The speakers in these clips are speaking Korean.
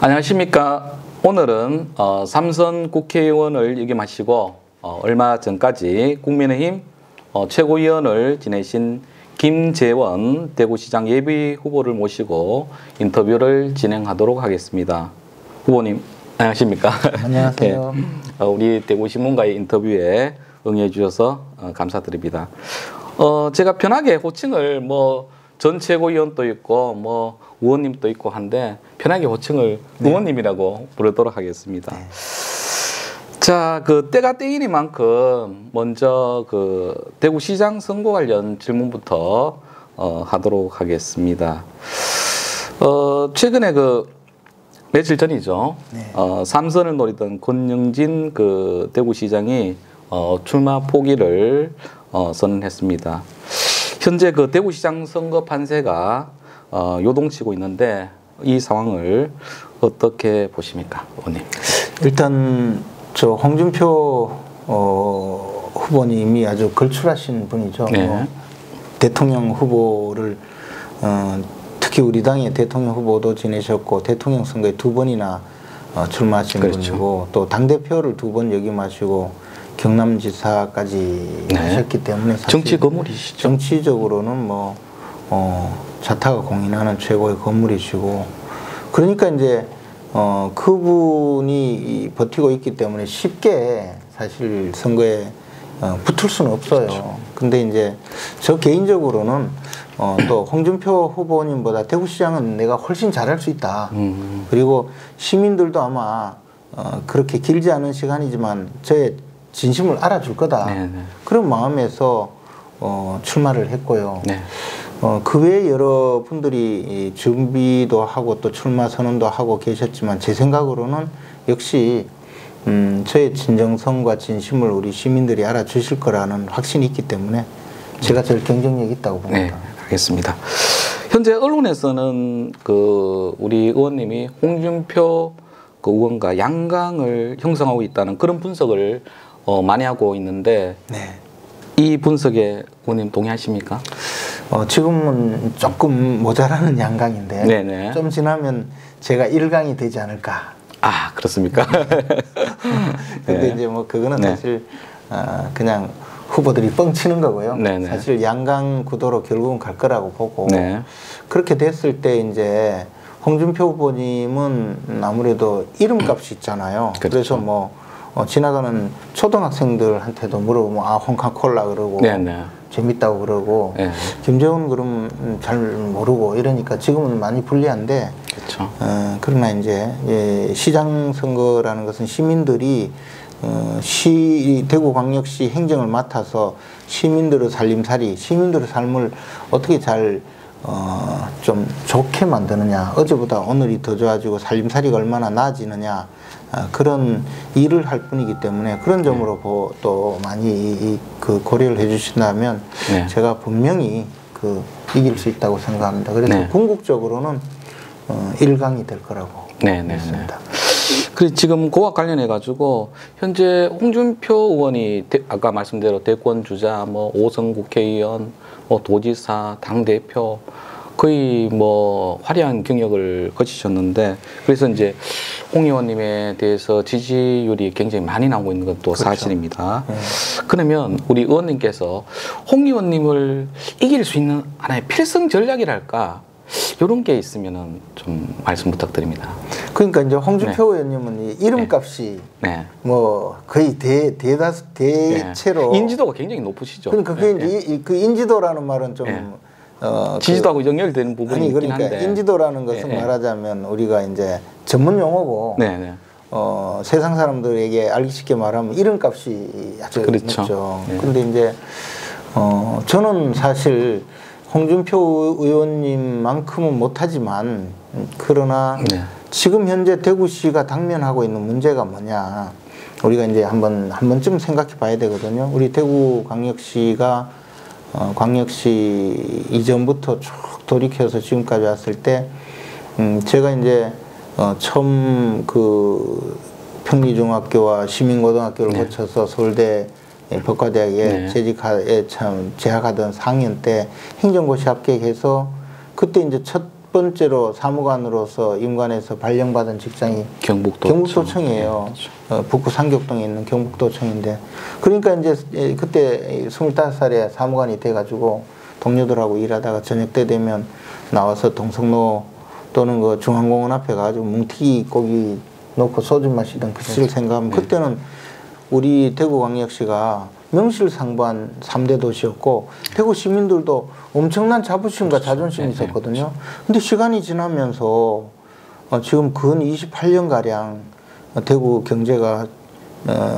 안녕하십니까. 오늘은 삼선 국회의원을 역임하시고 얼마 전까지 국민의힘 최고위원을 지내신 김재원 대구시장 예비후보를 모시고 인터뷰를 진행하도록 하겠습니다. 후보님 안녕하십니까. 안녕하세요. 네, 우리 대구신문과의 인터뷰에 응해 주셔서 감사드립니다. 제가 편하게 호칭을 전 최고위원도 있고 의원님도 있고 한데 편하게 호칭을 의원님이라고 부르도록 하겠습니다. 네. 자, 때가 때이니만큼 먼저 대구시장 선거 관련 질문부터 하도록 하겠습니다. 최근에 며칠 전이죠. 네. 삼선을 노리던 권영진 대구시장이 출마 포기를 선언했습니다. 현재 대구시장 선거 판세가 요동치고 있는데 이 상황을 어떻게 보십니까, 의원님? 일단 홍준표 후보님이 아주 걸출하신 분이죠. 네. 대통령 후보를 특히 우리 당의 대통령 후보도 지내셨고 대통령 선거에 2번이나 출마하신 그렇죠. 분이고 또 당대표를 2번 역임하시고 경남지사까지 하셨기 때문에 사실 정치 거물이시죠. 정치적으로는 자타가 공인하는 최고의 건물이시고, 그러니까 이제 그분이 버티고 있기 때문에 쉽게 사실 선거에 붙을 수는 없어요. 그렇죠. 근데 이제 저 개인적으로는 또 홍준표 후보님보다 대구시장은 내가 훨씬 잘할 수 있다. 그리고 시민들도 아마 그렇게 길지 않은 시간이지만 저의 진심을 알아줄 거다. 네네. 그런 마음에서 출마를 했고요. 네. 그 외에 여러분들이 준비도 하고 또 출마 선언도 하고 계셨지만 제 생각으로는 역시 저의 진정성과 진심을 우리 시민들이 알아주실 거라는 확신이 있기 때문에 제가 제일 경쟁력이 있다고 봅니다. 네, 알겠습니다. 현재 언론에서는 우리 의원님이 홍준표 의원과 양강을 형성하고 있다는 그런 분석을 많이 하고 있는데 네. 이 분석에 의원님 동의하십니까? 지금은 조금 모자라는 양강인데 네네. 좀 지나면 제가 1강이 되지 않을까. 아, 그렇습니까? 근데 네. 이제 그거는 네. 사실 그냥 후보들이 뻥치는 거고요. 네네. 사실 양강 구도로 결국은 갈 거라고 보고 네. 그렇게 됐을 때 이제 홍준표 후보님은 아무래도 이름값이 있잖아요. 그렇죠. 그래서 지나가는 초등학생들한테도 물어보면 홍카콜라 그러고 네네. 재밌다고 그러고 네. 김재원 그러면 잘 모르고 이러니까 지금은 많이 불리한데 그렇죠. 그러나 이제 시장 선거라는 것은 시민들이 대구광역시 행정을 맡아서 시민들의 살림살이, 시민들의 삶을 어떻게 잘 좀 좋게 만드느냐, 어제보다 오늘이 더 좋아지고 살림살이가 얼마나 나아지느냐, 그런 일을 할 뿐이기 때문에 그런 점으로 또 많이 고려를 해주신다면 네. 제가 분명히 이길 수 있다고 생각합니다. 그래서 네. 궁극적으로는 1강이 될 거라고 믿습니다. 그리고 지금 그와 관련해 가지고 현재 홍준표 의원이 아까 말씀대로 대권 주자, 5선 국회의원, 도지사, 당 대표 거의 화려한 경력을 거치셨는데 그래서 이제 홍 의원님에 대해서 지지율이 굉장히 많이 나오고 있는 것도 그렇죠. 사실입니다. 그러면 우리 의원님께서 홍 의원님을 이길 수 있는 하나의 필승 전략이랄까 이런 게 있으면은 좀 말씀 부탁드립니다. 그러니까 이제 홍준표 네. 의원님은 이 이름값이 네. 거의 대체로 네. 인지도가 굉장히 높으시죠. 그러니까 그게 네. 이제 그 인지도라는 말은 좀 네. 지지도하고 연결되는 부분이 있긴 그러니까 한데 인지도라는 것은 네. 말하자면 우리가 이제 전문 용어고 네. 네. 세상 사람들에게 알기 쉽게 말하면 이름값이 아주 그렇죠. 높죠. 그런데 네. 이제 저는 사실 홍준표 의원님만큼은 못하지만 그러나 네. 지금 현재 대구시가 당면하고 있는 문제가 뭐냐 우리가 이제 한 번쯤 생각해 봐야 되거든요. 우리 대구광역시가 광역시 이전부터 쭉 돌이켜서 지금까지 왔을 때 제가 이제 처음 평리중학교와 시민고등학교를 네. 거쳐서 서울대 법과대학에 네. 재학하던 4학년 때 행정고시 합격해서 그때 이제 첫 첫 번째로 사무관으로서 임관에서 발령받은 직장이 경북도청이에요. 그렇죠. 북구 상격동에 있는 경북도청인데, 그러니까 이제 그때 25살에 사무관이 돼가지고 동료들하고 일하다가 저녁 때 되면 나와서 동성로 또는 그 중앙공원 앞에 가가지고 뭉티기 고기 놓고 소주 마시던 그 시를 생각하면, 그때는 우리 대구광역시가 명실상부한 3대 도시였고 대구 시민들도 엄청난 자부심과 자존심이 있었거든요. 근데 시간이 지나면서 지금 근 28년가량 대구 경제가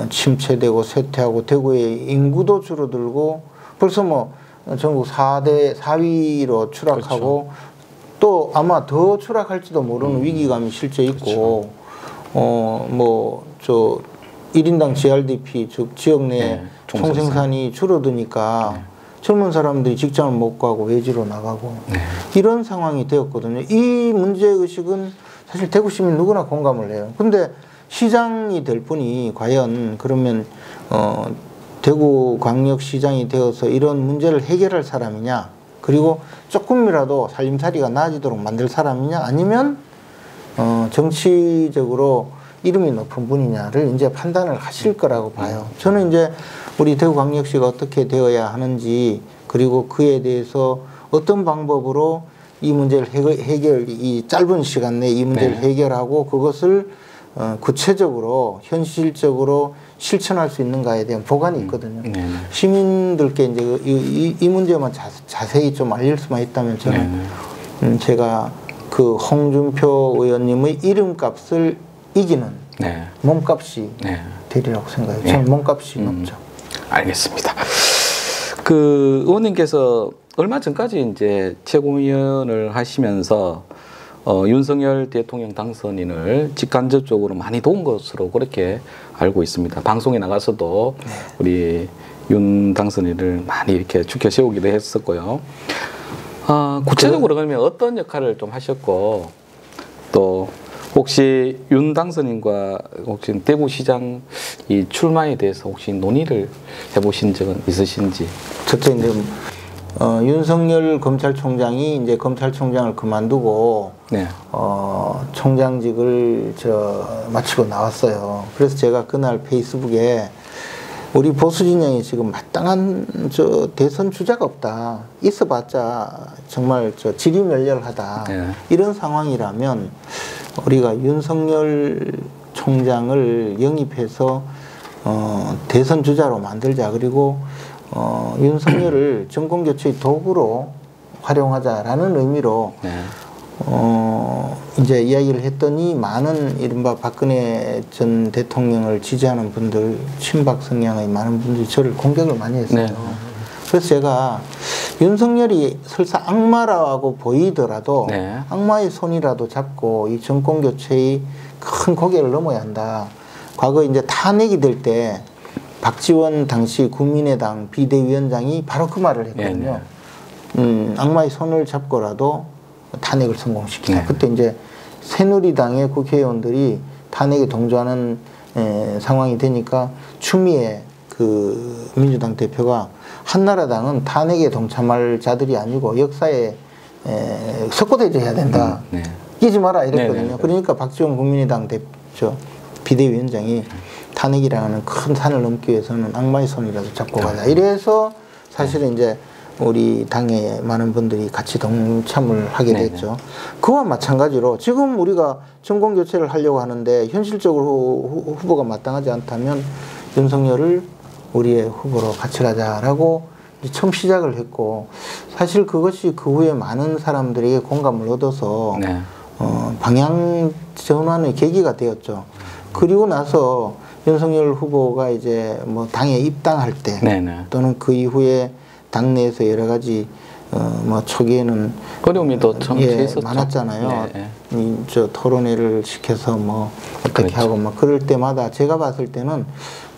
침체되고 쇠퇴하고 대구의 인구도 줄어들고 벌써 뭐 전국 4위로 추락하고, 그렇죠. 또 아마 더 추락할지도 모르는 위기감이 실제 있고, 그렇죠. 1인당 GRDP, 즉 지역 내 총생산이 줄어드니까 젊은 사람들이 직장을 못 가고 외지로 나가고 이런 상황이 되었거든요. 이 문제의식은 사실 대구 시민 누구나 공감을 해요. 근데 시장이 될 분이 과연 그러면 대구광역시장이 되어서 이런 문제를 해결할 사람이냐, 그리고 조금이라도 살림살이가 나아지도록 만들 사람이냐, 아니면 정치적으로 이름이 높은 분이냐를 이제 판단을 하실 거라고 봐요. 저는 이제 우리 대구광역시가 어떻게 되어야 하는지, 그리고 그에 대해서 어떤 방법으로 이 문제를 이 짧은 시간 내에 이 문제를 해결하고 그것을 구체적으로 현실적으로 실천할 수 있는가에 대한 보관이 있거든요. 시민들께 이제 이 문제만 자세히 좀 알릴 수만 있다면 저는 제가 그 홍준표 의원님의 이름값을 이기는 몸값이 되리라고 생각해요. 저는 몸값이 높죠. 알겠습니다. 그 의원님께서 얼마 전까지 이제 최고위원을 하시면서 윤석열 대통령 당선인을 직간접적으로 많이 도운 것으로 그렇게 알고 있습니다. 방송에 나가서도 우리 윤 당선인을 많이 이렇게 추켜 세우기도 했었고요. 구체적으로 그러면 어떤 역할을 좀 하셨고, 또 혹시 윤 당선인과 혹시 대구시장 이 출마에 대해서 혹시 논의를 해보신 적은 있으신지? 첫째, 이제 윤석열 검찰총장이 이제 검찰총장을 그만두고 총장직을 마치고 나왔어요. 그래서 제가 그날 페이스북에 우리 보수 진영이 지금 마땅한 대선 주자가 없다. 있어봤자 정말 지리멸렬하다. 이런 상황이라면 우리가 윤석열 총장을 영입해서 대선 주자로 만들자. 그리고 윤석열을 정권교체의 도구로 활용하자라는 의미로 이제 이야기를 했더니 많은 이른바 박근혜 전 대통령을 지지하는 분들, 친박 성향의 많은 분들이 저를 공격을 많이 했어요. 그래서 제가 윤석열이 설사 악마라고 보이더라도 악마의 손이라도 잡고 이 정권교체의 큰 고개를 넘어야 한다. 과거 이제 탄핵이 될 때 박지원 당시 국민의당 비대위원장이 바로 그 말을 했거든요. 악마의 손을 잡고라도 탄핵을 성공시키자. 그때 이제 새누리당의 국회의원들이 탄핵에 동조하는 상황이 되니까 추미애 그 민주당 대표가 한나라당은 탄핵에 동참할 자들이 아니고 역사에 석고대죄해야 된다. 끼지 마라 이랬거든요. 그러니까 박지원 국민의당 대표 비대위원장이 탄핵이라는 큰 산을 넘기 위해서는 악마의 손이라도 잡고 가자. 이래서 사실은 이제 우리 당의 많은 분들이 같이 동참을 하게 됐죠. 그와 마찬가지로 지금 우리가 정권교체를 하려고 하는데 현실적으로 후보가 마땅하지 않다면 윤석열을 우리의 후보로 같이 가자라고 처음 시작을 했고, 사실 그것이 그 후에 많은 사람들에게 공감을 얻어서 방향 전환의 계기가 되었죠. 그리고 나서 윤석열 후보가 이제 뭐 당에 입당할 때 또는 그 이후에 당내에서 여러 가지 뭐 초기에는 어려움이 더 많았잖아요. 저 토론회를 시켜서 뭐 어떻게 하고 막 그럴 때마다 제가 봤을 때는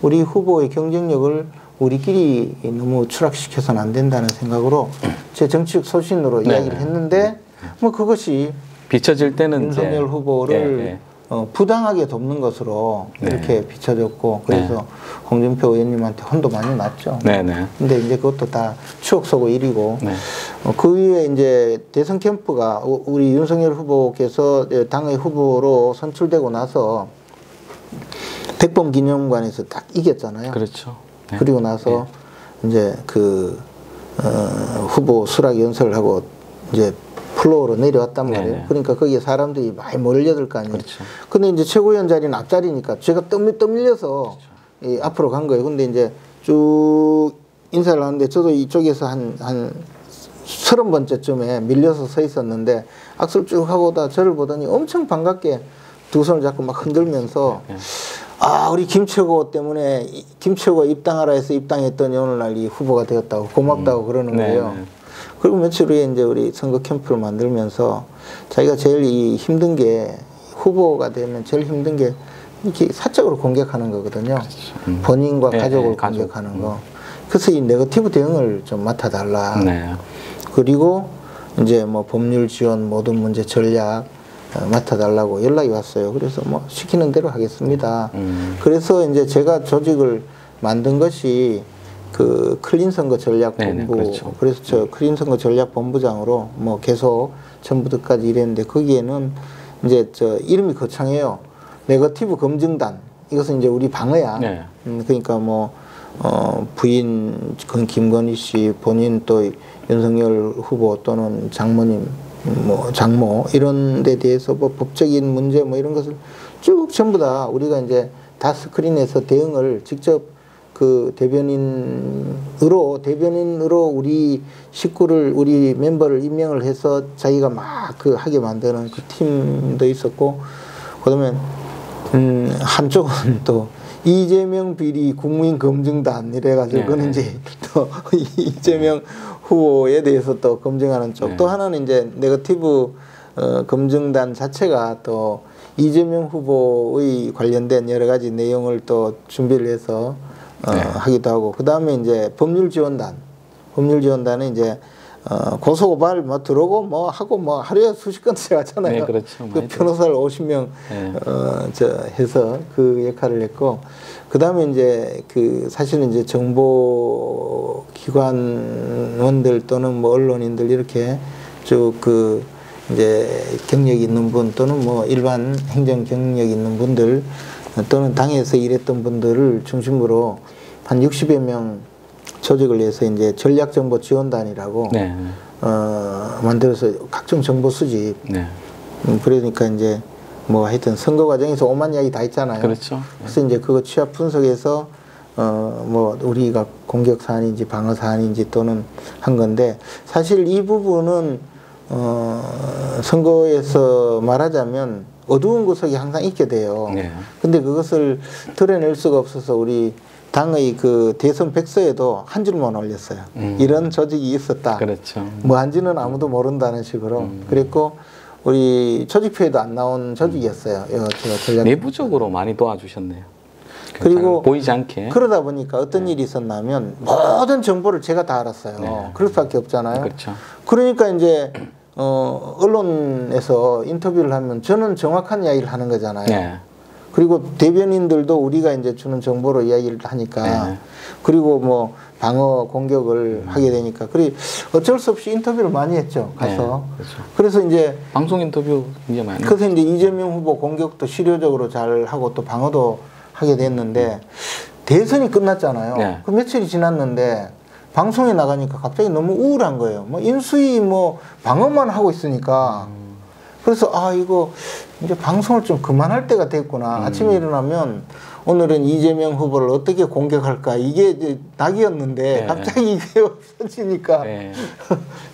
우리 후보의 경쟁력을 우리끼리 너무 추락시켜서는 안 된다는 생각으로 제 정치적 소신으로 이야기를 했는데 뭐 그것이 비춰질 때는 윤석열 후보를 부당하게 돕는 것으로 네. 이렇게 비춰졌고 그래서 네. 홍준표 의원님한테 혼도 많이 났죠. 네네. 근데 이제 그것도 다 추억 속의 일이고 네. 그 위에 이제 대선 캠프가 우리 윤석열 후보께서 당의 후보로 선출되고 나서 백범 기념관에서 딱 이겼잖아요. 그렇죠. 네. 그리고 나서 이제 그 후보 수락 연설을 하고 이제 플로어로 내려왔단 말이에요. 네네. 그러니까 거기에 사람들이 많이 몰려들 거 아니에요. 그렇죠. 근데 이제 최고위원 자리는 앞자리니까 제가 떠밀려서 그렇죠. 앞으로 간 거예요. 근데 이제 쭉 인사를 하는데 저도 이쪽에서 한 30번째쯤에 밀려서 서 있었는데 악수를 쭉 하고다 저를 보더니 엄청 반갑게 두 손을 잡고 막 흔들면서 아, 우리 김최고 때문에 김최고 입당하라 해서 입당했더니 오늘날 이 후보가 되었다고 고맙다고 그러는 거예요. 네. 그리고 며칠 후에 이제 우리 선거 캠프를 만들면서 자기가 제일 이 힘든 게 후보가 되면 제일 힘든 게 이렇게 사적으로 공격하는 거거든요. 그렇죠. 본인과 네, 가족을 네, 가족. 공격하는 거. 그래서 이 네거티브 대응을 좀 맡아달라. 네. 그리고 이제 뭐 법률 지원 모든 문제 전략 맡아달라고 연락이 왔어요. 그래서 뭐 시키는 대로 하겠습니다. 그래서 이제 제가 조직을 만든 것이 그 클린 선거 전략 본부. 네네, 그렇죠. 그래서 저 클린 선거 전략 본부장으로 뭐 계속 전부터까지 일했는데 거기에는 이제 저 이름이 거창해요. 네거티브 검증단. 이것은 이제 우리 방어야. 네. 그러니까 뭐 부인 김건희 씨, 본인 또 윤석열 후보 또는 장모님, 뭐 장모 이런 데 대해서 뭐 법적인 문제 뭐 이런 것을 쭉 전부 다 우리가 이제 다 스크린해서 대응을 직접 그 대변인으로 우리 식구를 우리 멤버를 임명을 해서 자기가 막 그 하게 만드는 그 팀도 있었고 그다음에 한쪽은 또 이재명 비리 국민 검증단 이래가지고 그는 이제 또 이재명 후보에 대해서 또 검증하는 쪽, 또 하나는 이제 네거티브 검증단 자체가 또 이재명 후보의 관련된 여러 가지 내용을 또 준비를 해서 하기도 하고, 그 다음에 이제 법률지원단은 이제 고소고발 뭐 들어오고 뭐 하고 뭐 하루에 수십 건씩 하잖아요. 네, 그렇죠. 그 변호사를 50명 해서 그 역할을 했고, 그 다음에 이제 그 사실은 이제 정보기관원들 또는 뭐 언론인들 이렇게 쭉 그 이제 경력이 있는 분 또는 뭐 일반 행정 경력이 있는 분들 또는 당에서 일했던 분들을 중심으로 한 60여 명 조직을 해서 이제 전략정보지원단이라고 만들어서 각종 정보 수집. 그러니까 이제 뭐 하여튼 선거 과정에서 오만 이야기 다 있잖아요. 그렇죠. 그래서 이제 그거 취합 분석해서 뭐 우리가 공격 사안인지 방어 사안인지 또는 한 건데, 사실 이 부분은 선거에서 말하자면 어두운 구석이 항상 있게 돼요. 근데 그것을 드러낼 수가 없어서 우리 당의 그 대선 백서에도 한 줄만 올렸어요. 이런 조직이 있었다. 그렇죠. 뭐 한지는 아무도 모른다는 식으로. 그랬고 우리 조직표에도 안 나온 조직이었어요. 내부적으로 많이 도와주셨네요. 그리고 보이지 않게. 그러다 보니까 어떤 일이 있었냐면 모든 정보를 제가 다 알았어요. 그럴 수밖에 없잖아요. 그렇죠. 그러니까 이제 언론에서 인터뷰를 하면 저는 정확한 이야기를 하는 거잖아요. 그리고 대변인들도 우리가 이제 주는 정보로 이야기를 하니까 그리고 뭐 방어 공격을 하게 되니까 어쩔 수 없이 인터뷰를 많이 했죠. 가서. 그렇죠. 그래서 이제 방송 인터뷰 이제 많이. 그래서 이제 이재명 후보 공격도 실효적으로 잘 하고 또 방어도 하게 됐는데 대선이 끝났잖아요. 그 며칠이 지났는데 방송에 나가니까 갑자기 너무 우울한 거예요. 뭐 인수위 뭐 방어만 하고 있으니까. 그래서 아, 이거 이제 방송을 좀 그만할 때가 됐구나. 아침에 일어나면 오늘은 이재명 후보를 어떻게 공격할까, 이게 이제 낙이었는데 갑자기 이게 없어지니까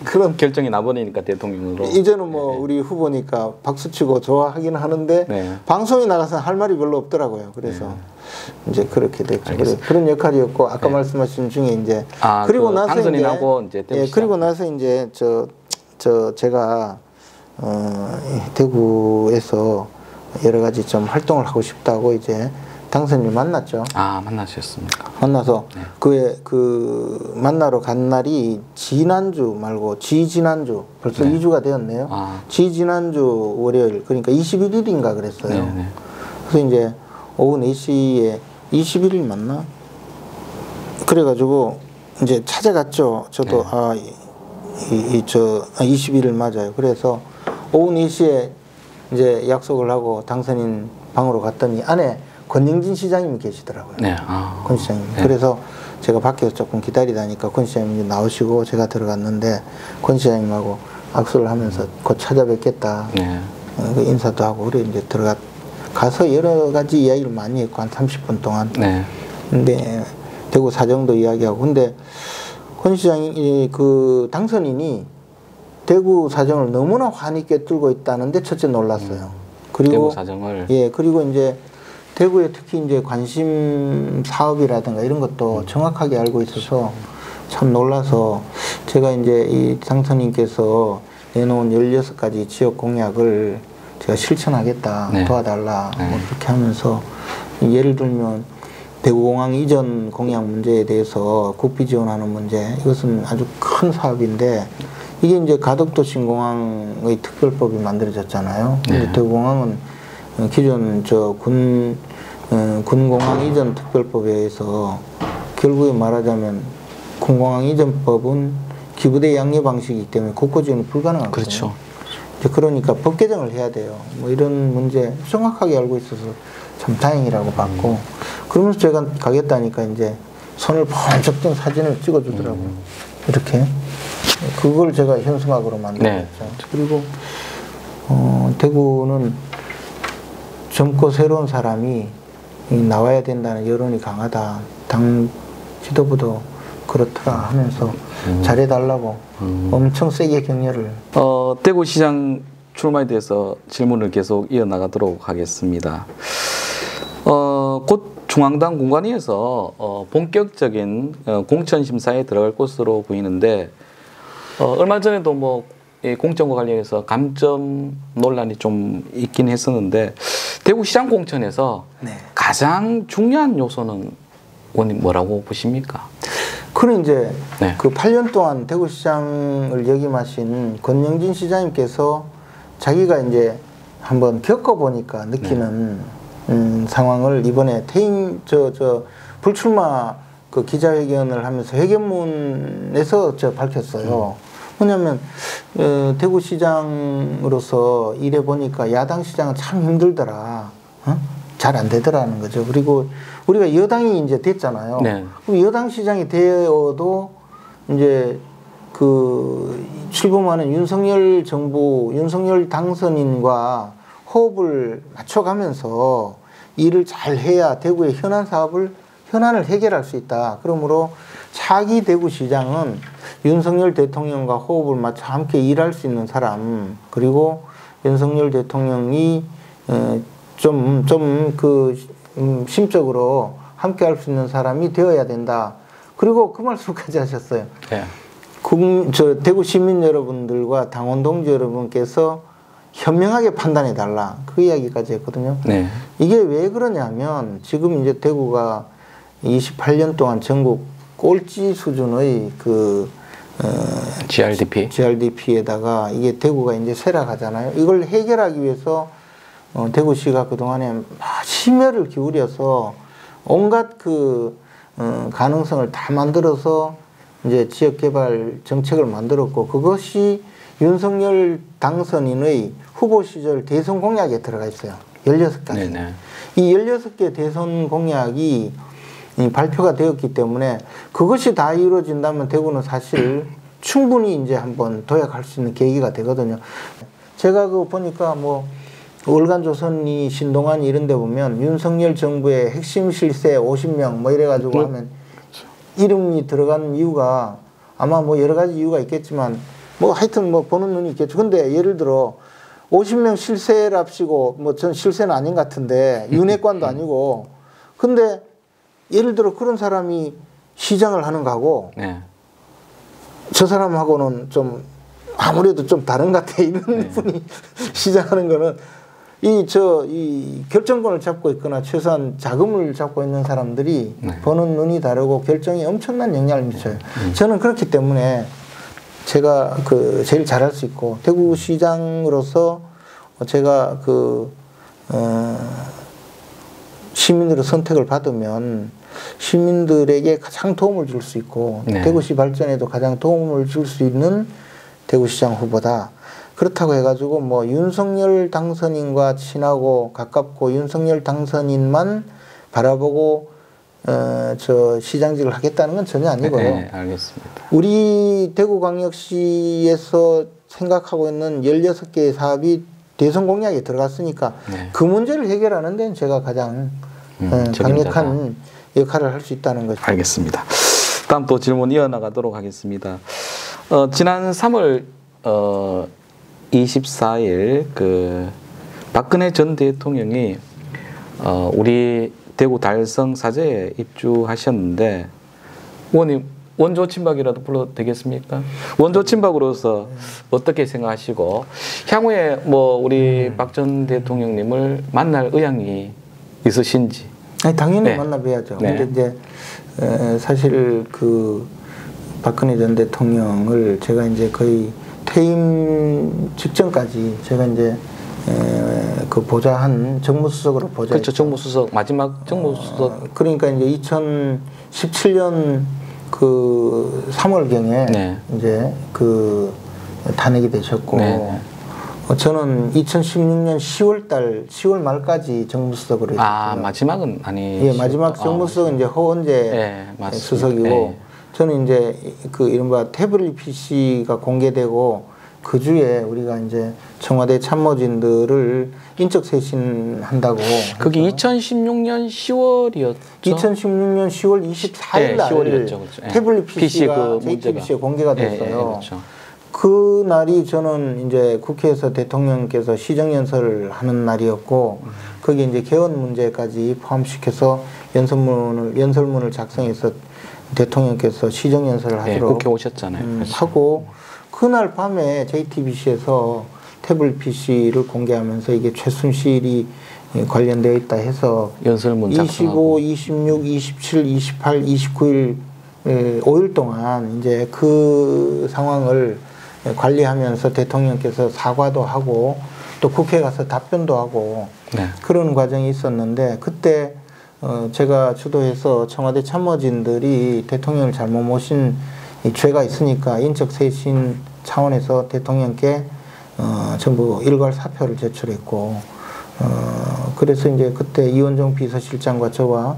그런 결정이 나버리니까 대통령으로 이제는 뭐 우리 후보니까 박수치고 좋아하긴 하는데 방송에 나가서 할 말이 별로 없더라고요. 그래서 이제 그렇게 됐죠. 그런 역할이었고, 아까 말씀하신 중에 이제 그리고 나서 이제 그리고 나서 이제 제가 대구에서 여러 가지 좀 활동을 하고 싶다고 이제 당선인을 만났죠. 아, 만나셨습니까? 만나서 네. 그 만나러 간 날이 지난주 말고 지지난주 벌써 네. 2주가 되었네요. 아. 지지난주 월요일 그러니까 21일인가 그랬어요. 네, 네. 그래서 이제 오후 4시에 21일 맞나? 그래가지고 이제 찾아갔죠. 저도 네. 21일 맞아요. 그래서 오후 4시에 이제 약속을 하고 당선인 방으로 갔더니 안에 권영진 시장님이 계시더라고요. 네. 아. 권 시장님. 네. 그래서 제가 밖에서 조금 기다리다니까 권 시장님이 나오시고 제가 들어갔는데 권 시장님하고 악수를 하면서 곧 찾아뵙겠다. 네. 인사도 하고 그래 이제 가서 여러 가지 이야기를 많이 했고 한 30분 동안. 네. 근데 대구 사정도 이야기하고 근데 권 시장이 그 당선인이 대구 사정을 너무나 환히 꿰뚫고 있다는데 첫째 놀랐어요. 그리고 대구 사정을. 예, 그리고 이제 대구에 특히 이제 관심 사업이라든가 이런 것도 정확하게 알고 있어서 참 놀라서 제가 이제 이 당선인께서 내놓은 16가지 지역 공약을 제가 실천하겠다, 네. 도와달라, 네. 뭐 그렇게 하면서 예를 들면 대구공항 이전 공약 문제에 대해서 국비 지원하는 문제 이것은 아주 큰 사업인데 이게 이제 가덕도 신공항의 특별법이 만들어졌잖아요. 근데 네. 대구공항은 기존 군공항 이전 특별법에 의해서 결국에 말하자면 군공항 이전법은 기부대 양례 방식이기 때문에 국고 지원이 불가능하거든요. 그렇죠. 이제 그러니까 법 개정을 해야 돼요. 뭐 이런 문제 정확하게 알고 있어서 참 다행이라고 봤고 그러면서 제가 가겠다니까 이제 손을 번쩍 든 사진을 찍어주더라고요. 이렇게 그걸 제가 현수막으로 만들었죠. 네. 그리고 대구는 젊고 새로운 사람이 나와야 된다는 여론이 강하다. 당 지도부도 그렇더라 하면서 잘해달라고 엄청 세게 격려를. 대구시장 출마에 대해서 질문을 계속 이어나가도록 하겠습니다. 곧 중앙당 공관위에서 본격적인 공천 심사에 들어갈 것으로 보이는데 얼마 전에도 뭐 공천과 관련해서 감점 논란이 좀 있긴 했었는데 대구시장 공천에서 네. 가장 중요한 요소는 원님 뭐라고 보십니까? 그는 이제 네. 그 8년 동안 대구시장을 역임하신 권영진 시장님께서 자기가 이제 한번 겪어보니까 느끼는 상황을 이번에 불출마 그 기자회견을 하면서 회견문에서 밝혔어요. 뭐냐면 대구시장으로서 일해보니까 야당 시장은 참 힘들더라. 잘 안 되더라는 거죠. 그리고 우리가 여당이 이제 됐잖아요. 네. 그럼 여당 시장이 되어도 이제 그 출범하는 윤석열 정부, 윤석열 당선인과 호흡을 맞춰가면서 일을 잘 해야 대구의 현안을 해결할 수 있다. 그러므로 차기 대구시장은 윤석열 대통령과 호흡을 맞춰 함께 일할 수 있는 사람, 그리고 윤석열 대통령이 심적으로 함께 할 수 있는 사람이 되어야 된다. 그리고 그 말씀까지 하셨어요. 네. 대구 시민 여러분들과 당원 동지 여러분께서 현명하게 판단해 달라. 그 이야기까지 했거든요. 네. 이게 왜 그러냐면 지금 이제 대구가 28년 동안 전국 꼴찌 수준의 GRDP에다가 이게 대구가 이제 쇠락하잖아요. 이걸 해결하기 위해서 대구시가 그동안에 심혈을 기울여서 온갖 가능성을 다 만들어서 이제 지역개발 정책을 만들었고 그것이 윤석열 당선인의 후보 시절 대선 공약에 들어가 있어요. 16가지. 네네. 이 16개 대선 공약이 발표가 되었기 때문에 그것이 다 이루어진다면 대구는 사실 충분히 이제 한번 도약할 수 있는 계기가 되거든요. 제가 보니까 월간조선이 신동아니 이런 데 보면 윤석열 정부의 핵심 실세 50명 이래가지고 하면 이름이 들어가는 이유가 아마 여러 가지 이유가 있겠지만 하여튼 보는 눈이 있겠죠. 근데 예를 들어 50명 실세랍시고 전 실세는 아닌 것 같은데 윤핵관도 아니고 근데 예를 들어 그런 사람이 시장을 하는 거하고 네. 저 사람하고는 좀 아무래도 좀 다른 것 같아 이런 분이 시장하는 거는 이 결정권을 잡고 있거나 최소한 자금을 잡고 있는 사람들이 네. 보는 눈이 다르고 결정에 엄청난 영향을 미쳐요. 저는 그렇기 때문에 제가 제일 잘할 수 있고 대구시장으로서 제가 시민들의 선택을 받으면 시민들에게 가장 도움을 줄 수 있고 네. 대구시 발전에도 가장 도움을 줄 수 있는 대구시장 후보다. 그렇다고 해가지고 뭐 윤석열 당선인과 친하고 가깝고 윤석열 당선인만 바라보고 저 시장직을 하겠다는 건 전혀 아니고요. 네, 알겠습니다. 우리 대구광역시에서 생각하고 있는 16개의 사업이 대선 공약에 들어갔으니까 네. 그 문제를 해결하는 데는 제가 가장 강력한 역할을 할 수 있다는 거죠. 알겠습니다. 다음 또 질문 이어나가도록 하겠습니다. 지난 3월 24일 박근혜 전 대통령이 우리 대구 달성 사저에 입주하셨는데 의원님 원조 친박이라도 불러도 되겠습니까? 원조 친박으로서 어떻게 생각하시고 향후에 뭐 우리 박 전 대통령님을 만날 의향이 있으신지? 아니, 당연히 네. 만나봐야죠. 네. 근데 이제 사실 박근혜 전 대통령을 제가 이제 거의 퇴임 직전까지 제가 이제 보좌한 정무수석으로 보좌. 그렇죠. 정무수석 마지막 정무수석. 그러니까 이제 2017년 3월경에 네. 이제 탄핵이 되셨고. 네. 저는 2016년 10월 말까지 정무수석으로 했어요. 아, 마지막은 아니. 예, 마지막 정무수석은 이제 허원재 네, 수석이고, 네. 저는 이제 이른바 태블릿 PC가 공개되고, 그 주에 우리가 이제 청와대 참모진들을 인적 쇄신한다고. 그게 2016년 10월이었죠. 2016년 10월 24일 날 10월이었죠. 그렇죠. 태블릿 PC가 PC JTBC에 공개가 됐어요. 그렇죠. 그 날이 저는 이제 국회에서 대통령께서 시정연설을 하는 날이었고, 거기에 이제 개헌 문제까지 포함시켜서 연설문을 작성해서 대통령께서 시정연설을 하도록 국회 오셨잖아요. 그렇죠. 하고, 그날 밤에 JTBC에서 태블릿 PC를 공개하면서 이게 최순실이 관련되어 있다 해서 연설문 25, 26, 27, 28, 29일 5일 동안 이제 그 상황을 관리하면서 대통령께서 사과도 하고 또 국회에 가서 답변도 하고 네. 그런 과정이 있었는데, 그때 제가 주도해서 청와대 참모진들이 대통령을 잘못 모신 이 죄가 있으니까 인적쇄신 차원에서 대통령께 전부 일괄 사표를 제출했고, 그래서 이제 그때 이원정 비서실장과 저와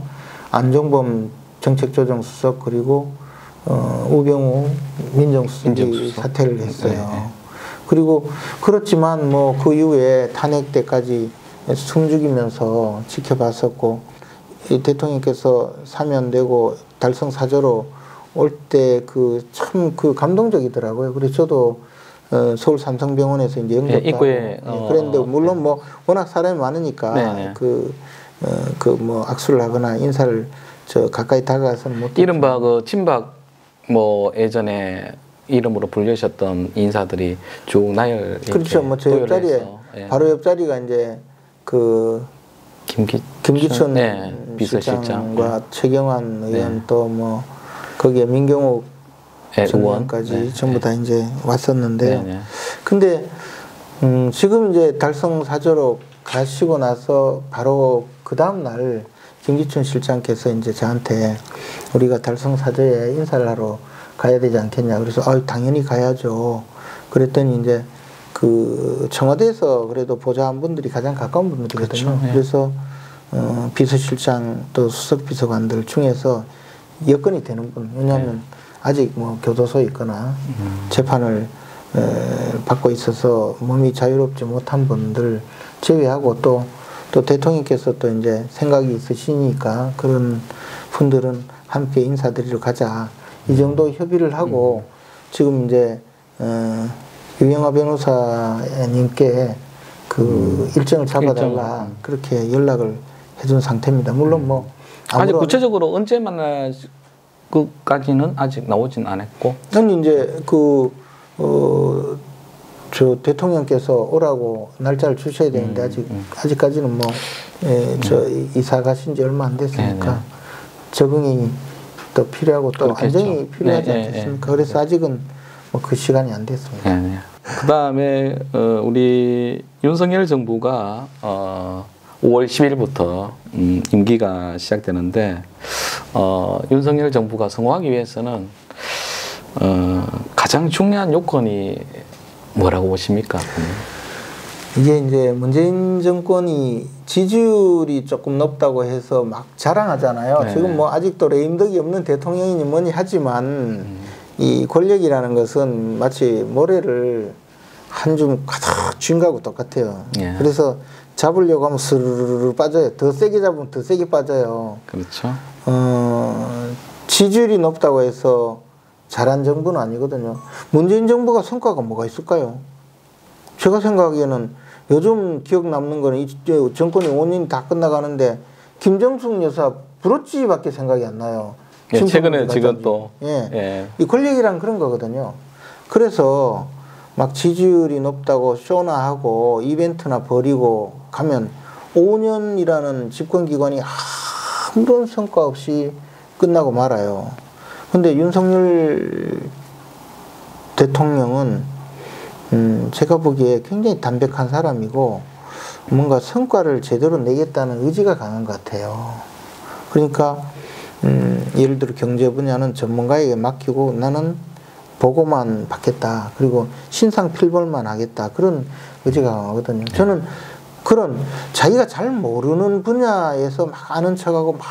안종범 정책조정수석 그리고 우병우 민정수석이 사퇴를 했어요. 네. 그리고 그렇지만 뭐 그 이후에 탄핵 때까지 숨죽이면서 지켜봤었고, 이 대통령께서 사면되고 달성 사저로 올 때 참 감동적이더라고요. 그래서 저도 서울 삼성병원에서 이제 영접도 입구에 그랬는데 물론 뭐 워낙 사람이 많으니까 뭐 악수를 하거나 인사를 가까이 다가가서는 못. 이른바 친박 뭐 예전에 이름으로 불리셨던 인사들이 쭉 나열. 그렇죠. 뭐 저 옆자리에 바로 옆자리가 이제 김기춘 비서실장과 최경환 의원 또 뭐 거기에 민경욱 의원까지 전부 다 이제 왔었는데요. 근데 지금 이제 달성 사저로 가시고 나서 바로 그 다음 날 김기춘 실장께서 이제 저한테 우리가 달성 사저에 인사를 하러 가야 되지 않겠냐. 그래서 당연히 가야죠. 그랬더니 이제 청와대에서 그래도 보좌한 분들이 가장 가까운 분들이거든요. 그렇죠. 그래서 비서실장 또 수석 비서관들 중에서 여건이 되는 분, 왜냐하면 아직 뭐 교도소에 있거나 재판을 받고 있어서 몸이 자유롭지 못한 분들 제외하고 또 대통령께서 또 이제 생각이 있으시니까 그런 분들은 함께 인사드리러 가자. 이 정도 협의를 하고 지금 이제 유영아 변호사님께 일정을 잡아달라 그렇게 연락을 해준 상태입니다. 물론 뭐 아직 구체적으로 언제 만날 것까지는 아직 나오진 않았고. 저는 이제 저 대통령께서 오라고 날짜를 주셔야 되는데 아직까지는 뭐 저 이사 가신 지 얼마 안 됐으니까 적응이 또 필요하고 또 그렇겠죠. 안정이 필요하지 않겠습니까? 그래서 아직은 뭐 그 시간이 안 됐습니다. 그 다음에 우리 윤석열 정부가 5월 10일부터 임기가 시작되는데 윤석열 정부가 성공하기 위해서는 가장 중요한 요건이 뭐라고 보십니까? 이게 이제 문재인 정권이 지지율이 조금 높다고 해서 막 자랑하잖아요. 네. 지금 뭐 아직도 레임덕이 없는 대통령이니 뭐니 하지만 이 권력이라는 것은 마치 모래를 한 줌 가득 쥔 거하고 똑같아요. 예. 그래서 잡으려고 하면 스르르르 빠져요. 더 세게 잡으면 더 세게 빠져요. 그렇죠. 지지율이 높다고 해서 잘한 정부는 아니거든요. 문재인 정부가 성과가 뭐가 있을까요? 제가 생각하기에는 요즘 기억 남는 거는 이 정권이 5년이 다 끝나가는데 김정숙 여사 브로치밖에 생각이 안 나요. 예, 최근에 지금 또 이 권력이란 그런 거거든요. 그래서 막 지지율이 높다고 쇼나 하고 이벤트나 벌이고 가면 5년이라는 집권기관이 아무런 성과 없이 끝나고 말아요. 근데 윤석열 대통령은 제가 보기에 굉장히 담백한 사람이고 뭔가 성과를 제대로 내겠다는 의지가 강한 것 같아요. 그러니까 예를 들어 경제 분야는 전문가에게 맡기고 나는 보고만 받겠다. 그리고 신상필벌만 하겠다. 그런 의지가 강하거든요. 저는 그런 자기가 잘 모르는 분야에서 막 아는 척하고 막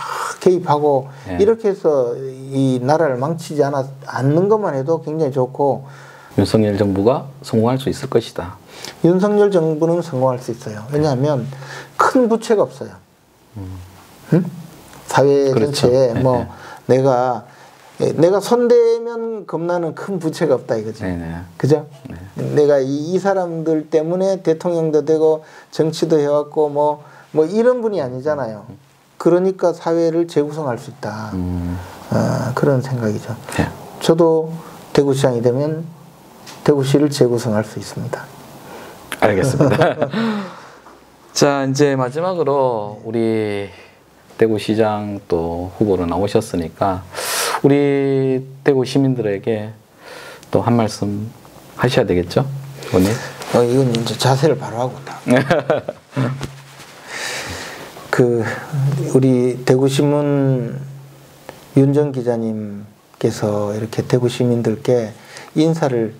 개입하고 이렇게 해서 이 나라를 망치지 않는 것만 해도 굉장히 좋고 윤석열 정부가 성공할 수 있을 것이다. 윤석열 정부는 성공할 수 있어요. 왜냐하면 큰 부채가 없어요. 응? 사회 그렇죠. 전체에 뭐 내가 손대면 겁나는 큰 부채가 없다 이거지. 그죠? 내가 이 사람들 때문에 대통령도 되고 정치도 해왔고 뭐 이런 분이 아니잖아요. 그러니까 사회를 재구성할 수 있다. 그런 생각이죠. 저도 대구시장이 되면 대구시를 재구성할 수 있습니다. 알겠습니다. 자, 이제 마지막으로 우리 대구시장 또 후보로 나오셨으니까 우리 대구 시민들에게 또 한 말씀 하셔야 되겠죠, 의원님? 이건 이제 자세를 바로 하고 다. 우리 대구신문 윤정 기자님께서 이렇게 대구 시민들께 인사를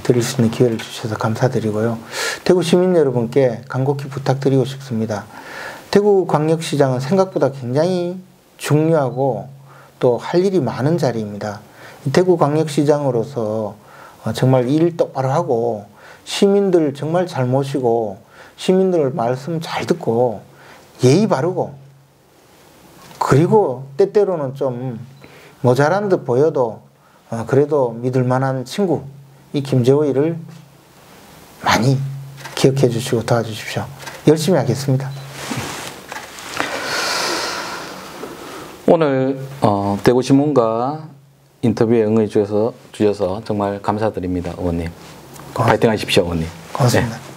드릴 수 있는 기회를 주셔서 감사드리고요. 대구 시민 여러분께 간곡히 부탁드리고 싶습니다. 대구광역시장은 생각보다 굉장히 중요하고 또 할 일이 많은 자리입니다. 대구광역시장으로서 정말 일 똑바로 하고 시민들 정말 잘 모시고 시민들 말씀 잘 듣고 예의 바르고 그리고 때때로는 좀 모자란 듯 보여도 그래도 믿을 만한 친구 이 김재호이를 많이 기억해 주시고 도와주십시오. 열심히 하겠습니다. 오늘 대구신문과 인터뷰에 응해 주셔서 정말 감사드립니다, 의원님. 파이팅 하십시오, 의원님. 고맙습니다. 네.